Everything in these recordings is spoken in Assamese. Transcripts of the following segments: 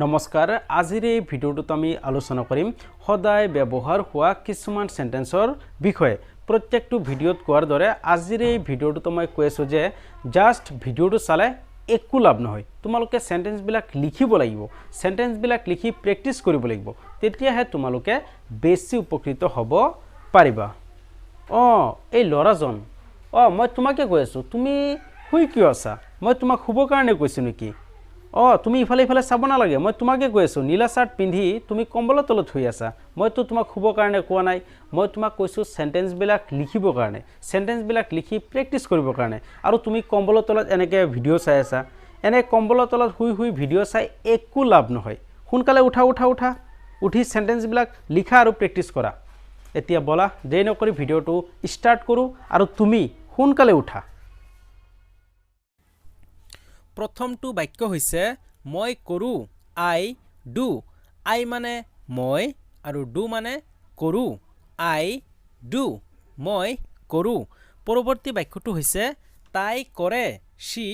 নমস্কাৰ আজিৰ এই ভিডিঅ'টোত আমি আলোচনা কৰিম সদায় ব্যৱহাৰ হোৱা কিছুমান সেন্টেন্সৰ বিষয়ে প্ৰত্যেকটো ভিডিঅ'ত কোৱাৰ দৰে আজিৰ এই ভিডিঅ'টোত মই কৈ আছো যে জাস্ট ভিডিঅ'টো চালে একো লাভ নহয় তোমালোকে সেন্টেন্স বিলাক লিখিব লাগিব সেন্টেন্স বিলাক লিখি প্ৰেক্টিস কৰিব লাগিব তেতিয়াহে তোমালোকে বেছি উপকৃত হ'ব পাৰিবা এই লৰাজন মই তোমাকে কৈ আছো তুমি শুই কিয় আছা মই তোমাক শুব কাৰণে কৈছো নেকি তুমি ইফালে চাব না লাগে মই তোমাকে কৈ আছো নীলা শাৰ্ট পিন্ধি তুমি কম্বলৰ তলত শুই আছা মই তো তোমাক শুব কাৰণে কোৱা নাই মই তোমাক কৈছো সেন্টেন্স বিলাক লিখিব কাৰণে সেন্টেন্স বিলাক লিখি প্ৰেক্টিস কৰিব কাৰণে আৰু তুমি কম্বলৰ তলত এনেকে ভিডিঅ' চাই আছা এনে কম্বলৰ তলত শুই ভিডিঅ' চাই একো লাভ নহয় সোনকালে উঠা উঠি সেন্টেন্স বিলাক লিখা আৰু প্ৰেক্টিস কৰা এতিয়া বলা দেৰি নকৰি ভিডিঅ'টো ষ্টাৰ্ট কৰো আৰু তুমি সোনকালে উঠা প্ৰথমটো বাক্য হৈছে মই কৰো আই ডু আই মানে মই আৰু ডু মানে কৰো আই ডু মই কৰো পৰৱৰ্তী বাক্যটো হৈছে তাই কৰে she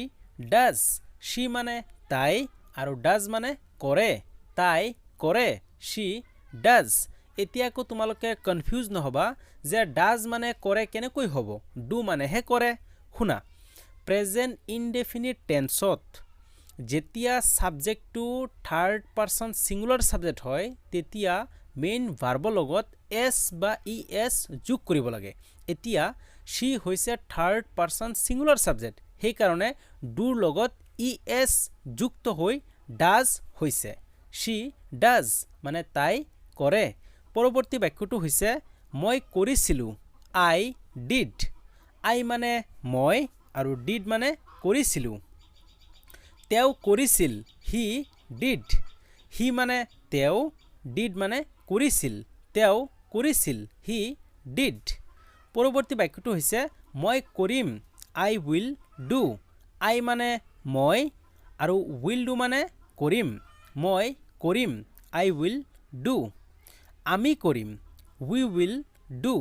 does she মানে তাই আৰু does মানে কৰে তাই কৰে she does এতিয়াকো তোমালোকে কনফিউজ নহবা যে does মানে কৰে কেনেকৈ হ'ব do মানেহে কৰে শুনা present indefinite tenseত যেতিয়া সাবজেক্টটো থাৰ্ড পাৰসন সিঙ্গুলাৰ সাবজেক্ট হয় তেতিয়া মেইন ভাৰ্বৰ লগত s বা es যোগ কৰিব লাগে এতিয়া she হৈছে থাৰ্ড পাৰসন সিঙ্গুলাৰ সাবজেক্ট সেই কাৰণে do লগত es যুক্ত হৈ does হৈছে she does মানে তাই কৰে পৰৱৰ্তী বাক্যটো হৈছে মই কৰিছিলো I did I মানে মই আৰু did মানে কৰিছিলো তেও কৰিছিল he did he মানে তেও did মানে কৰিছিল তেও কৰিছিল he did পৰৱৰ্তী বাক্যটো হৈছে মই কৰিম I will do I মানে মই আৰু will do মানে কৰিম মই কৰিম I will do আমি কৰিম we will do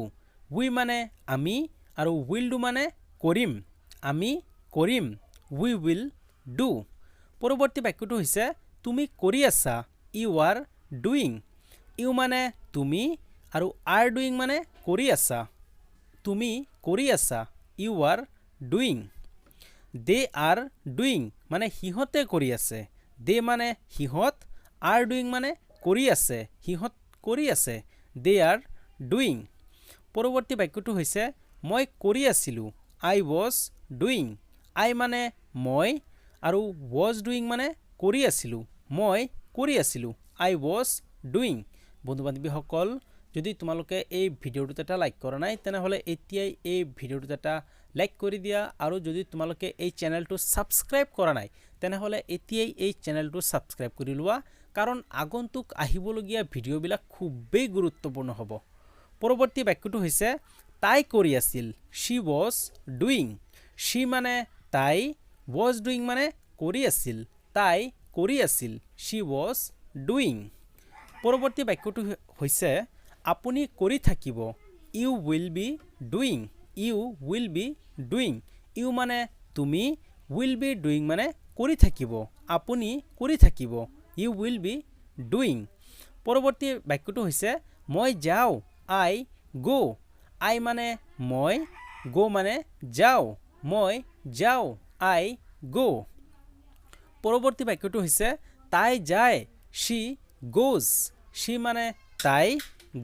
we মানে আমি আৰু will do মানে কৰিম আমি কৰিম we will do পৰৱৰ্তী বাক্যটো হৈছে তুমি কৰি আছা you are doing you মানে তুমি আৰু are doing মানে কৰি আছা তুমি কৰি আছা you are doing they are doing মানে হিহতে কৰি আছে they মানে হিহত are doing মানে কৰি আছে হিহত কৰি আছে they are doing পৰৱৰ্তী বাক্যটো হৈছে মই কৰি আছিলো I was doing I মানে মই আৰু was doing মানে কৰি আছিলো মই কৰি আছিলো I was doing বন্ধু-বান্ধৱীসকল যদি তোমালোকে এই ভিডিঅ'টোত এটা লাইক কৰা নাই তেনেহলে এতিয়াই এই ভিডিঅ'টোত এটা লাইক কৰি দিয়া আৰু যদি তোমালোকে এই চেনেলটো সাবস্ক্ৰাইব কৰা নাই তেনেহলে এতিয়াই এই চেনেলটো সাবস্ক্ৰাইব কৰি লোৱা কাৰণ আগন্তুক আহিবলগীয়া ভিডিঅ'বিলাক খুবেই গুৰুত্বপূৰ্ণ হ'ব পৰৱৰ্তী বাক্যটো হৈছে তাই কৰি আছিল she was doing she মানে তাই was doing মানে কৰি আছিল তাই কৰি আছিল she was doing পৰৱৰ্তী বাক্যটো হৈছে আপুনি কৰি থাকিব you will be doing you will be doing you মানে তুমি will be doing মানে কৰি থাকিব আপুনি কৰি থাকিব you will be doing পৰৱৰ্তী বাক্যটো হৈছে মই যাও I go I মানে মই go মানে যাও মই যাও I go পৰৱৰ্তী বাক্যটো হৈছে তাই যায় she goes she মানে তাই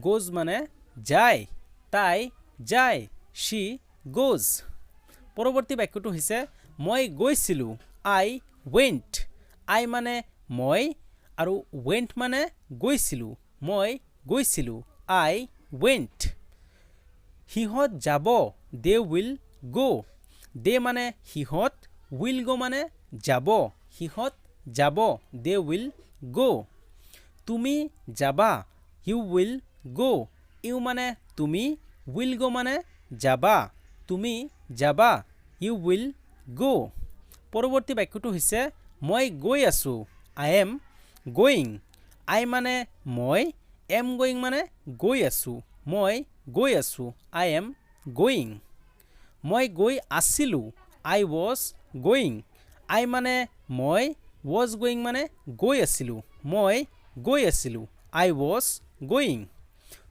goes মানে যায় তাই যায় she goes পৰৱৰ্তী বাক্যটো হৈছে মই গৈছিলো I went I মানে মই আৰু went মানে গৈছিলো মই গৈছিলো I went হিহত যাব they will go they মানে হিহত will go মানে যাব হিহত যাব they will go তুমি যাবা you will go you মানে তুমি will go মানে যাবা তুমি যাবা you will go পৰৱৰ্তী বাক্যটো হৈছে মই গৈ আছো I am going I মানে মই am going মানে গৈ আছো মই গৈ আছো I am going মই গৈ আছিলো I was going I মানে মই was going মানে গৈ আছিলোঁ মই গৈ আছিলোঁ I was going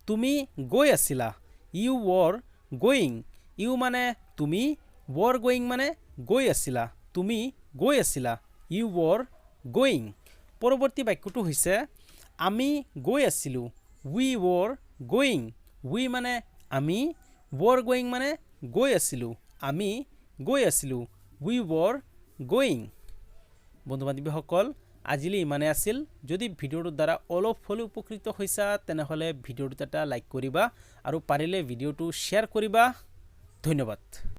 তুমি গৈ আছিলা you were going you মানে তুমি were going মানে গৈ আছিলা তুমি গৈ আছিলা you were going পৰৱৰ্তী বাক্যটো হৈছে আমি গৈ আছিলোঁ we were going we মানে আমি were going মানে গৈ আছিলোঁ আমি গৈ আছিলোঁ we were going বন্ধু বান্ধৱীসকল আজিলৈ ইমানে আছিল যদি ভিডিঅ'টোৰ দ্বাৰা অলপ হ'লেও উপকৃত হৈছা তেনেহ'লে ভিডিঅ'টোত এটা লাইক কৰিবা আৰু পাৰিলে ভিডিঅ'টো শ্বেয়াৰ কৰিবা ধন্যবাদ